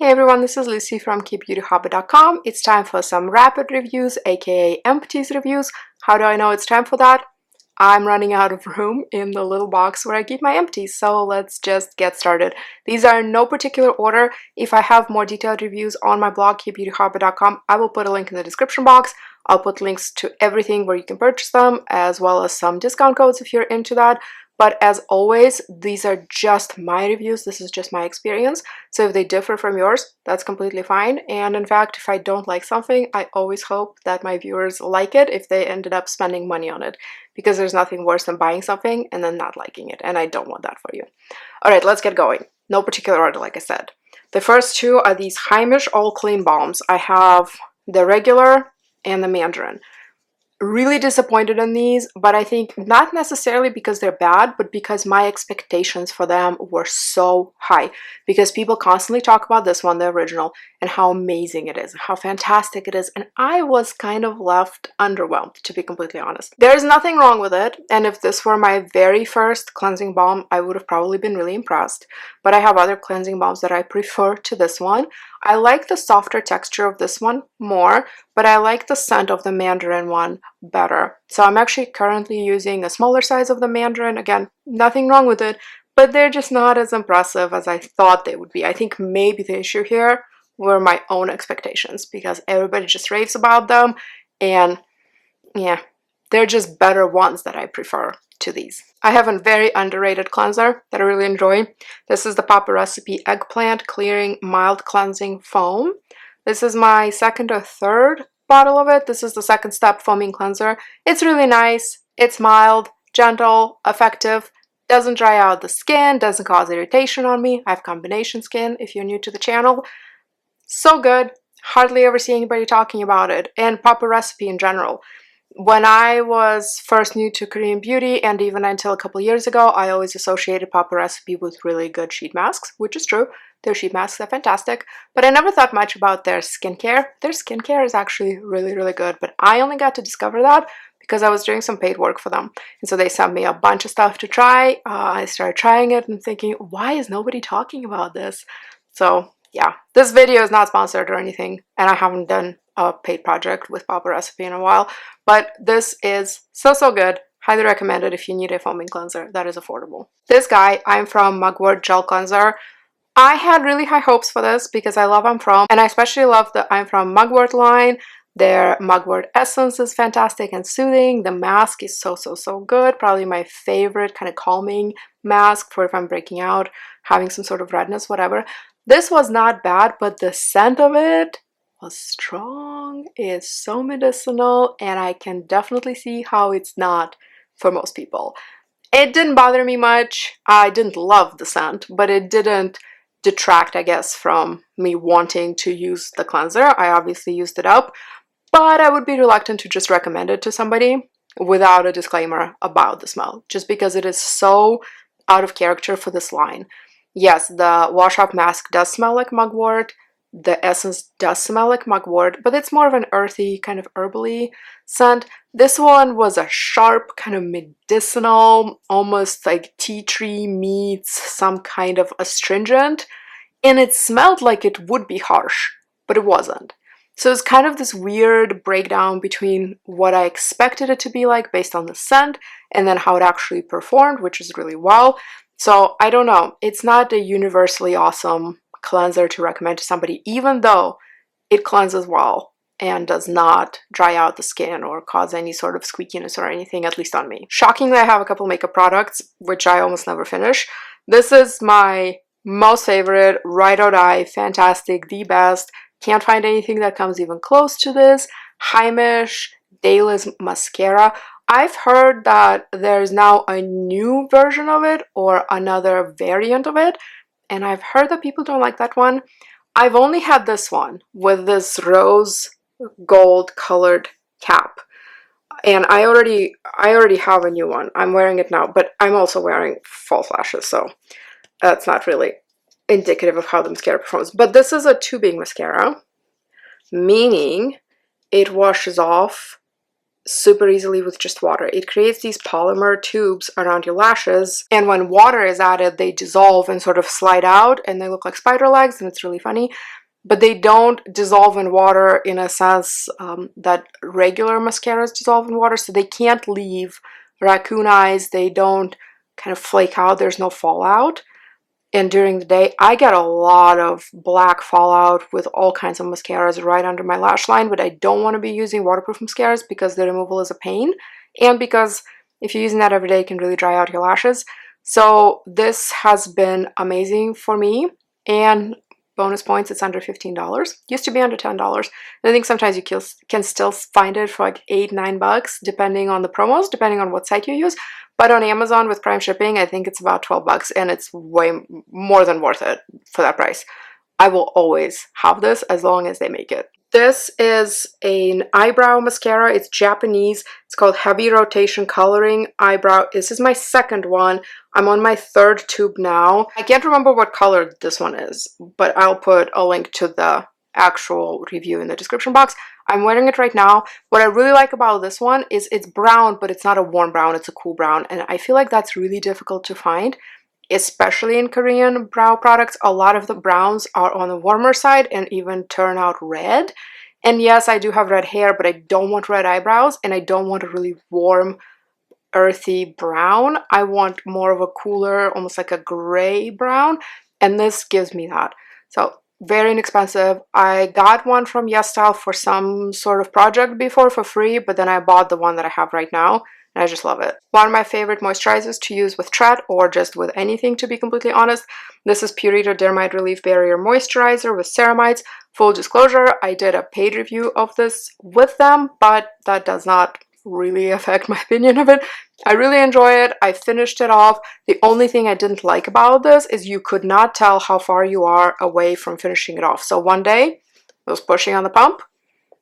Hey everyone, this is Lucy from KBeautyHobbit.com. It's time for some rapid reviews, aka empties reviews. How do I know it's time for that? I'm running out of room in the little box where I keep my empties, so let's just get started. These are in no particular order. If I have more detailed reviews on my blog, KBeautyHobbit.com, I will put a link in the description box. I'll put links to everything where you can purchase them, as well as some discount codes if you're into that. But as always, these are just my reviews. This is just my experience. So if they differ from yours, that's completely fine. And in fact, if I don't like something, I always hope that my viewers like it if they ended up spending money on it. Because there's nothing worse than buying something and then not liking it. And I don't want that for you. All right, let's get going. No particular order, like I said. The first two are these Heimish All Clean Balms. I have the regular and the Mandarin. Really disappointed in these, but I think not necessarily because they're bad, but because my expectations for them were so high. Because people constantly talk about this one, the original, and how amazing it is, how fantastic it is, and I was kind of left underwhelmed, to be completely honest. There's nothing wrong with it, and if this were my very first cleansing balm, I would have probably been really impressed. But I have other cleansing balms that I prefer to this one. I like the softer texture of this one more, but I like the scent of the Mandarin one better. So I'm actually currently using a smaller size of the Mandarin. Again, nothing wrong with it, but they're just not as impressive as I thought they would be. I think maybe the issue here were my own expectations because everybody just raves about them, and yeah, they're just better ones that I prefer to these. I have a very underrated cleanser that I really enjoy. This is the Papa Recipe Eggplant Clearing Mild Cleansing Foam. This is my second or third bottle of it. This is the second step foaming cleanser. It's really nice. It's mild, gentle, effective, doesn't dry out the skin, doesn't cause irritation on me. I have combination skin if you're new to the channel. So good. Hardly ever see anybody talking about it. And Papa Recipe in general. When I was first new to Korean beauty, and even until a couple years ago, I always associated Papa Recipe with really good sheet masks, which is true. Their sheet masks are fantastic, but I never thought much about their skincare. Their skincare is actually really, really good, but I only got to discover that because I was doing some paid work for them. And so they sent me a bunch of stuff to try. I started trying it and thinking, why is nobody talking about this? So yeah, this video is not sponsored or anything, and I haven't done a paid project with Papa Recipe in a while, but this is so good. Highly recommend it if you need a foaming cleanser that is affordable. This guy, I'm From Mugwort Gel Cleanser. I had really high hopes for this because I love I'm From, and I especially love the I'm From Mugwort line. Their Mugwort essence is fantastic and soothing. The mask is so good. Probably my favorite kind of calming mask for if I'm breaking out, having some sort of redness, whatever. This was not bad, but the scent of it was strong. It's so medicinal, and I can definitely see how it's not for most people. It didn't bother me much. I didn't love the scent, but it didn't detract, I guess, from me wanting to use the cleanser. I obviously used it up, but I would be reluctant to just recommend it to somebody without a disclaimer about the smell, just because it is so out of character for this line. Yes, the wash-off mask does smell like mugwort. The essence does smell like mugwort, but it's more of an earthy, kind of herbally scent. This one was a sharp, kind of medicinal, almost like tea tree meets some kind of astringent, and it smelled like it would be harsh, but it wasn't. So it's kind of this weird breakdown between what I expected it to be like based on the scent and then how it actually performed, which is really well. So I don't know, it's not a universally awesome cleanser to recommend to somebody, even though it cleanses well and does not dry out the skin or cause any sort of squeakiness or anything, at least on me. Shockingly, I have a couple makeup products, which I almost never finish. This is my most favorite, ride or die, fantastic, the best. Can't find anything that comes even close to this. Heimish Dailism Mascara. I've heard that there's now a new version of it or another variant of it, and I've heard that people don't like that one. I've only had this one with this rose gold colored cap, and I already have a new one. I'm wearing it now, but I'm also wearing false lashes, so that's not really indicative of how the mascara performs. But this is a tubing mascara, meaning it washes off super easily with just water. It creates these polymer tubes around your lashes, and when water is added, they dissolve and sort of slide out, and they look like spider legs, and it's really funny. But they don't dissolve in water in a sense that regular mascaras dissolve in water, so they can't leave raccoon eyes. They don't kind of flake out. There's no fallout. And during the day, I get a lot of black fallout with all kinds of mascaras right under my lash line, but I don't want to be using waterproof mascaras because the removal is a pain, and because if you're using that every day, it can really dry out your lashes. So this has been amazing for me, and bonus points, it's under $15. Used to be under $10. And I think sometimes you can still find it for like $8-9 depending on the promos, depending on what site you use. But on Amazon with Prime shipping, I think it's about $12, and it's way more than worth it for that price. I will always have this as long as they make it. This is an eyebrow mascara. It's Japanese. It's called Heavy Rotation Coloring Eyebrow. This is my second one. I'm on my third tube now. I can't remember what color this one is, but I'll put a link to the actual review in the description box. I'm wearing it right now. What I really like about this one is it's brown, but it's not a warm brown, it's a cool brown, and I feel like that's really difficult to find, especially in Korean brow products. A lot of the browns are on the warmer side and even turn out red. And yes, I do have red hair, but I don't want red eyebrows, and I don't want a really warm, earthy brown. I want more of a cooler, almost like a gray brown, and this gives me that. So very inexpensive. I got one from YesStyle for some sort of project before for free, but then I bought the one that I have right now, and I just love it. One of my favorite moisturizers to use with Tret, or just with anything, to be completely honest. This is PURITO Dermide Relief Barrier Moisturizer with ceramides. Full disclosure, I did a paid review of this with them, but that does not really affect my opinion of it. I really enjoy it. I finished it off. The only thing I didn't like about this is you could not tell how far you are away from finishing it off. So one day I was pushing on the pump,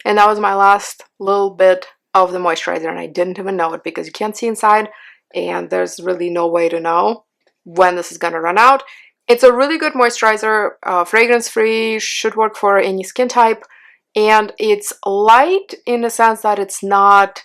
and that was my last little bit of the moisturizer, and I didn't even know it because you can't see inside, and there's really no way to know when this is going to run out. It's a really good moisturizer, fragrance-free, should work for any skin type, and it's light in the sense that it's not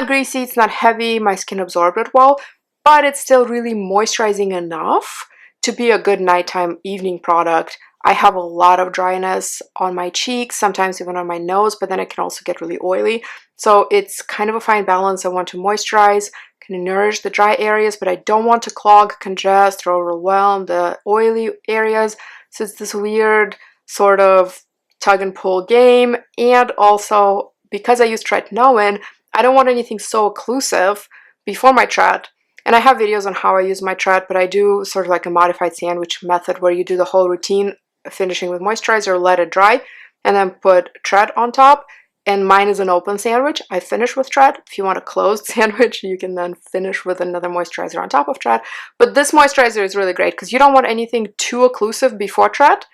greasy, it's not heavy, my skin absorbed it well, but it's still really moisturizing enough to be a good nighttime, evening product. I have a lot of dryness on my cheeks, sometimes even on my nose, but then it can also get really oily. So it's kind of a fine balance. I want to moisturize, kind of nourish the dry areas, but I don't want to clog, congest, or overwhelm the oily areas. So it's this weird sort of tug and pull game. And also, because I use tretinoin, I don't want anything so occlusive before my Tret. And I have videos on how I use my Tret, but I do sort of like a modified sandwich method where you do the whole routine, finishing with moisturizer, let it dry, and then put Tret on top. And mine is an open sandwich. I finish with Tret. If you want a closed sandwich, you can then finish with another moisturizer on top of Tret. But this moisturizer is really great because you don't want anything too occlusive before Tret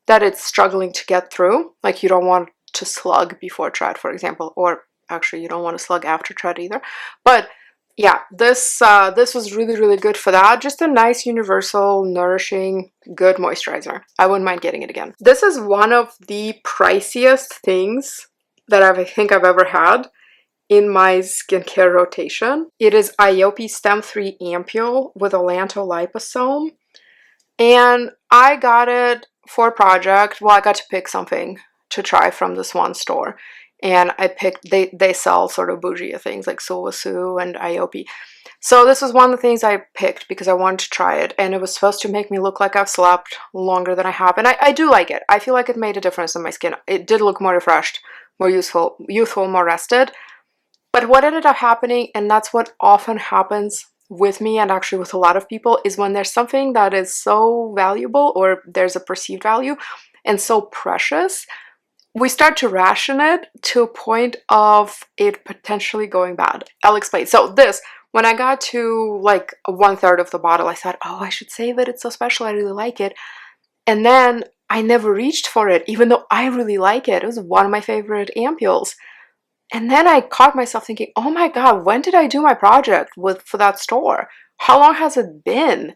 that it's struggling to get through. Like you don't want to slug before Tret, for example, or actually you don't want to slug after Tret either. But yeah, this was really, really good for that. Just a nice, universal, nourishing, good moisturizer. I wouldn't mind getting it again. This is one of the priciest things that I think I've ever had in my skincare rotation. It is Iope Stem 3 Ampoule with allantoliposome. And I got it for a project. Well, I got to pick something to try from this one store. And I picked, they sell sort of bougie things like Sulwhasoo and Iope. So this was one of the things I picked because I wanted to try it. And it was supposed to make me look like I've slept longer than I have. And I do like it. I feel like it made a difference in my skin. It did look more refreshed, more youthful, more rested. But what ended up happening, and that's what often happens with me and actually with a lot of people, is when there's something that is so valuable, or there's a perceived value, and so precious, we start to ration it to a point of it potentially going bad. I'll explain. So this, when I got to like 1/3 of the bottle, I thought, oh, I should save it. It's so special. I really like it. And then I never reached for it, even though I really like it. It was one of my favorite ampules. And then I caught myself thinking, oh my God, when did I do my project for that store? How long has it been?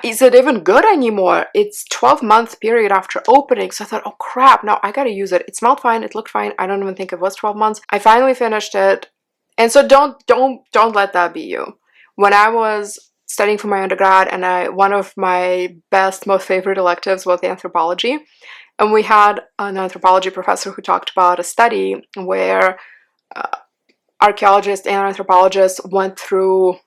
Is it even good anymore? It's 12-month period after opening. So I thought, oh crap, no, I gotta use it. It smelled fine, it looked fine. I don't even think it was 12 months. I finally finished it. And so don't let that be you. When I was studying for my undergrad, and one of my best, most favorite electives was anthropology, and we had an anthropology professor who talked about a study where archaeologists and anthropologists went through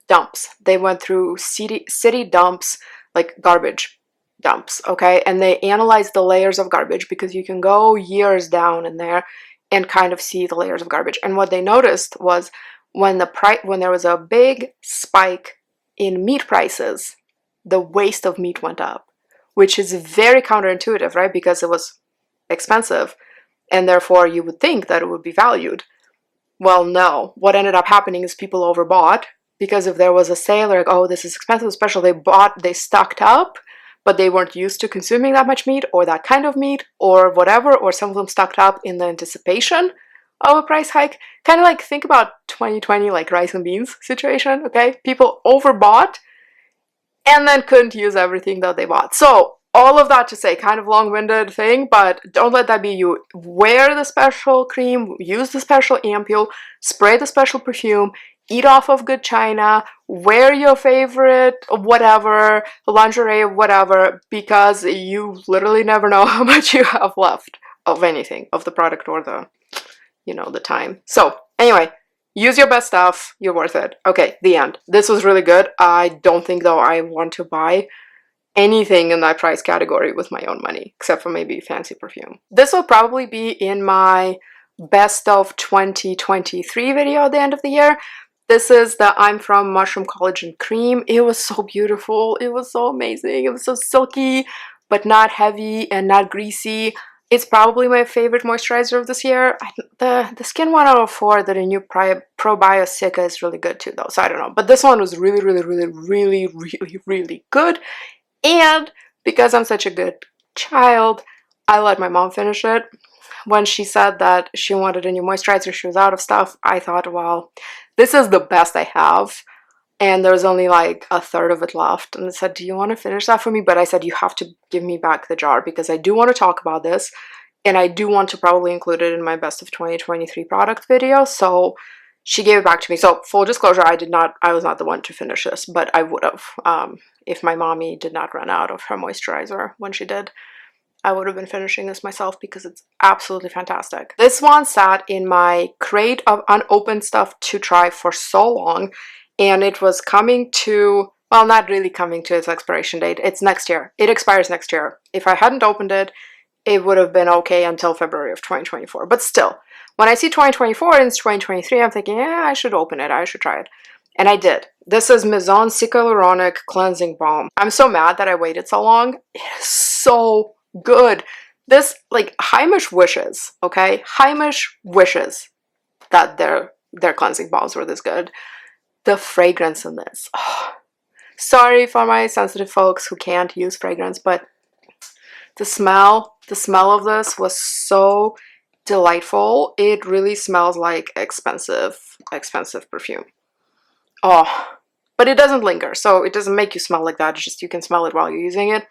dumps. They went through city dumps, like garbage dumps, okay? And they analyzed the layers of garbage, because you can go years down in there and kind of see the layers of garbage. And what they noticed was when there was a big spike in meat prices, the waste of meat went up, which is very counterintuitive, right? Because it was expensive, and therefore you would think that it would be valued. Well, no. What ended up happening is people overbought, because if there was a sale, like, oh, this is expensive, special, they stocked up, but they weren't used to consuming that much meat or that kind of meat or whatever, or some of them stocked up in the anticipation of a price hike. Kind of like, think about 2020, like rice and beans situation, okay? People overbought and then couldn't use everything that they bought. So all of that to say, kind of long-winded thing, but don't let that be you. Wear the special cream, use the special ampoule, spray the special perfume, eat off of good china, wear your favorite whatever, lingerie, whatever, because you literally never know how much you have left of anything, of the product or the, you know, the time. So anyway, use your best stuff. You're worth it. Okay, the end. This was really good. I don't think, though, I want to buy anything in that price category with my own money, except for maybe fancy perfume. This will probably be in my best of 2023 video at the end of the year. This is the I'm From Mushroom Collagen Cream. It was so beautiful. It was so amazing. It was so silky, but not heavy and not greasy. It's probably my favorite moisturizer of this year. The Skin 1 out of 4, the new Probio Cica, is really good too, though, so I don't know. But this one was really, really, really, really, really, really good. And because I'm such a good child, I let my mom finish it. When she said that she wanted a new moisturizer, she was out of stuff, I thought, well, this is the best I have. And there's only like a third of it left. And I said, do you want to finish that for me? But I said, you have to give me back the jar, because I do want to talk about this. And I do want to probably include it in my best of 2023 product video. So she gave it back to me. So full disclosure, I was not the one to finish this, but I would have. If my mommy did not run out of her moisturizer when she did, I would have been finishing this myself, because it's absolutely fantastic. This one sat in my crate of unopened stuff to try for so long, and it was coming to, well, not really coming to its expiration date. It's next year. It expires next year. If I hadn't opened it, it would have been okay until February of 2024. But still, when I see 2024 and it's 2023, I'm thinking, yeah, I should open it. I should try it. And I did. This is Mizon Cicaluronic Cleansing Balm. I'm so mad that I waited so long. It is so good. This, like, Heimish wishes, okay? Heimish wishes that their cleansing balms were this good. The fragrance in this. Oh, sorry for my sensitive folks who can't use fragrance, but the smell of this was so delightful. It really smells like expensive perfume. Oh, but it doesn't linger, so it doesn't make you smell like that. It's just you can smell it while you're using it.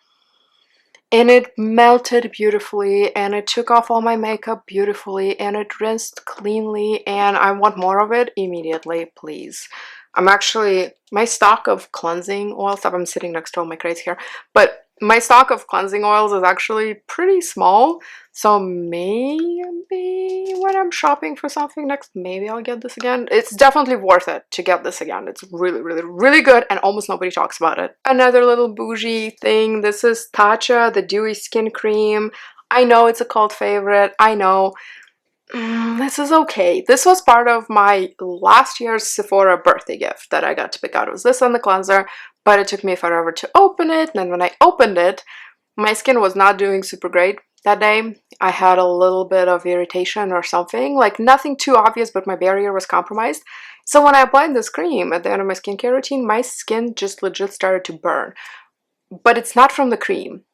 And it melted beautifully, and it took off all my makeup beautifully, and it rinsed cleanly, and I want more of it immediately, please. I'm actually, my stock of cleansing oil stuff, I'm sitting next to all my crates here, but my stock of cleansing oils is actually pretty small, so maybe when I'm shopping for something next, maybe I'll get this again. It's definitely worth it to get this again. It's really, really, really good, and almost nobody talks about it. Another little bougie thing, this is Tatcha, the Dewy Skin Cream. I know it's a cult favorite, I know. This is okay. This was part of my last year's Sephora birthday gift that I got to pick out. It was this on the cleanser, but it took me forever to open it. And then when I opened it, my skin was not doing super great that day. I had a little bit of irritation or something, like nothing too obvious, but my barrier was compromised. So when I applied this cream at the end of my skincare routine, my skin just legit started to burn. But it's not from the cream.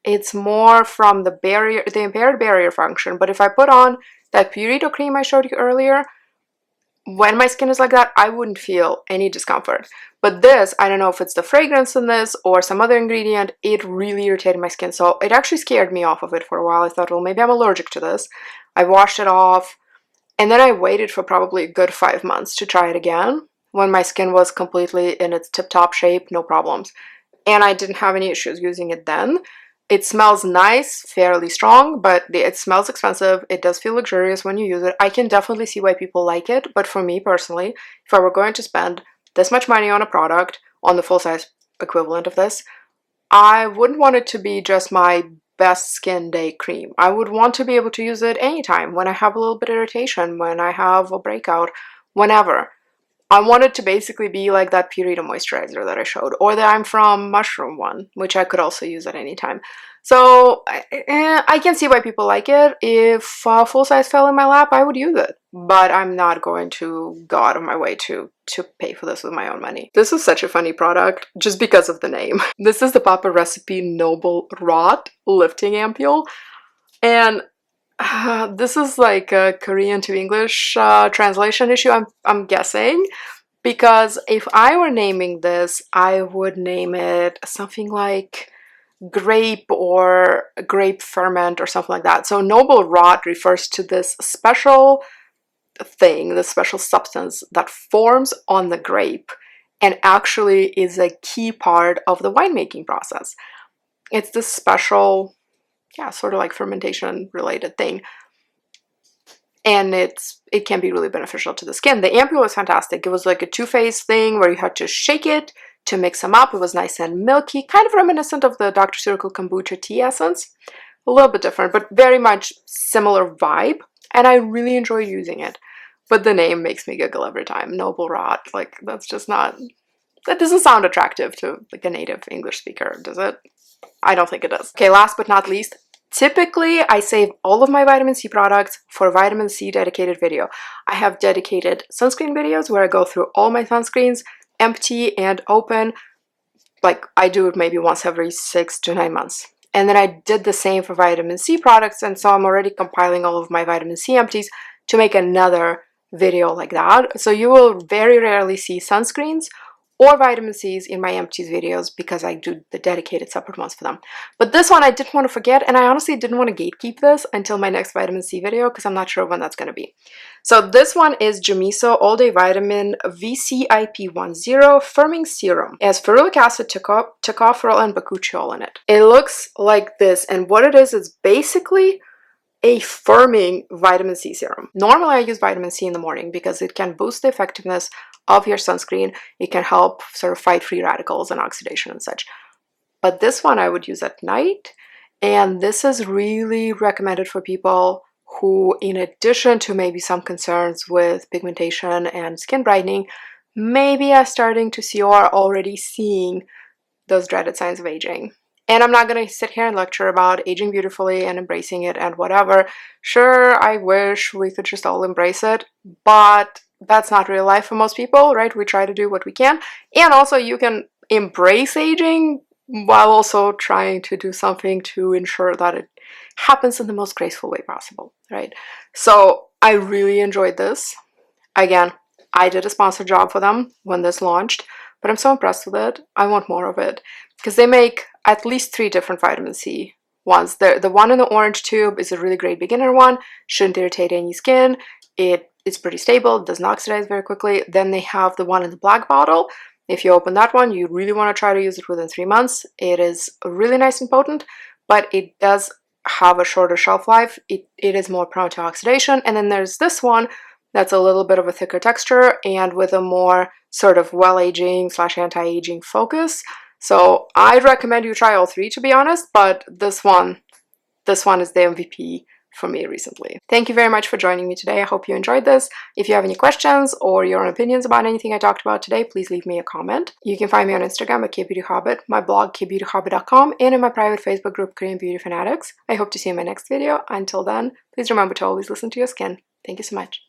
It's more from the barrier, the impaired barrier function. But if I put on that PURITO cream I showed you earlier, when my skin is like that, I wouldn't feel any discomfort. But this, I don't know if it's the fragrance in this or some other ingredient, it really irritated my skin. So it actually scared me off of it for a while. I thought, well, maybe I'm allergic to this. I washed it off. And then I waited for probably a good 5 months to try it again when my skin was completely in its tip-top shape, no problems. And I didn't have any issues using it then. It smells nice, fairly strong, but it smells expensive. It does feel luxurious when you use it. I can definitely see why people like it, but for me personally, if I were going to spend this much money on a product, on the full-size equivalent of this, I wouldn't want it to be just my best skin day cream. I would want to be able to use it anytime, when I have a little bit of irritation, when I have a breakout, whenever. I want it to basically be like that PURITO moisturizer that I showed, or the I'm From Mushroom one, which I could also use at any time. So I can see why people like it. If full size fell in my lap, I would use it, but I'm not going to go out of my way to pay for this with my own money. This is such a funny product just because of the name. This is the Papa Recipe Noble Rot Lifting Ampoule, and this is like a Korean to English translation issue, I'm guessing, because if I were naming this, I would name it something like grape or grape ferment or something like that. So noble rot refers to this special thing, this special substance that forms on the grape and actually is a key part of the winemaking process. It's this special, yeah, sort of like fermentation related thing, and it can be really beneficial to the skin. The ampoule was fantastic. It was like a two-phase thing where you had to shake it to mix them up. It was nice and milky, kind of reminiscent of the Dr. Circle kombucha tea essence. A little bit different, but very much similar vibe, and I really enjoy using it. But the name makes me giggle every time. Noble Rot, like that's just not, that doesn't sound attractive to like a native English speaker, does it? I don't think it does. Okay, last but not least, typically I save all of my vitamin C products for a vitamin C dedicated video. I have dedicated sunscreen videos where I go through all my sunscreens, empty and open. Like I do it maybe once every 6 to 9 months. And then I did the same for vitamin C products, and so I'm already compiling all of my vitamin C empties to make another video like that. So you will very rarely see sunscreens or vitamin C's in my empties videos because I do the dedicated separate ones for them. But this one I didn't want to forget, and I honestly didn't want to gatekeep this until my next vitamin C video because I'm not sure when that's going to be. So this one is Jumiso All Day Vitamin VCIP10 Firming Serum. It has ferulic acid, tocopherol, and bakuchiol in it. It looks like this, and what it is basically a firming vitamin C serum. Normally I use vitamin C in the morning because it can boost the effectiveness of your sunscreen. It can help sort of fight free radicals and oxidation and such. But this one I would use at night, and this is really recommended for people who, in addition to maybe some concerns with pigmentation and skin brightening, maybe are starting to see or are already seeing those dreaded signs of aging. And I'm not going to sit here and lecture about aging beautifully and embracing it and whatever. Sure, I wish we could just all embrace it, but that's not real life for most people, right? We try to do what we can. And also you can embrace aging while also trying to do something to ensure that it happens in the most graceful way possible, right? So I really enjoyed this. Again, I did a sponsored job for them when this launched, but I'm so impressed with it. I want more of it because they make at least 3 different vitamin C ones. The one in the orange tube is a really great beginner one. Shouldn't irritate any skin. It's pretty stable, doesn't oxidize very quickly. Then they have the one in the black bottle. If you open that one, you really want to try to use it within 3 months. It is really nice and potent, but it does have a shorter shelf life. It is more prone to oxidation. And then there's this one that's a little bit of a thicker texture and with a more sort of well-aging / anti-aging focus. So I'd recommend you try all 3, to be honest, but this one is the MVP for me recently. Thank you very much for joining me today. I hope you enjoyed this. If you have any questions or your own opinions about anything I talked about today, please leave me a comment. You can find me on Instagram at KBeautyHobbit, my blog KBeautyHobbit.com, and in my private Facebook group Korean Beauty Fanatics. I hope to see you in my next video. Until then, please remember to always listen to your skin. Thank you so much.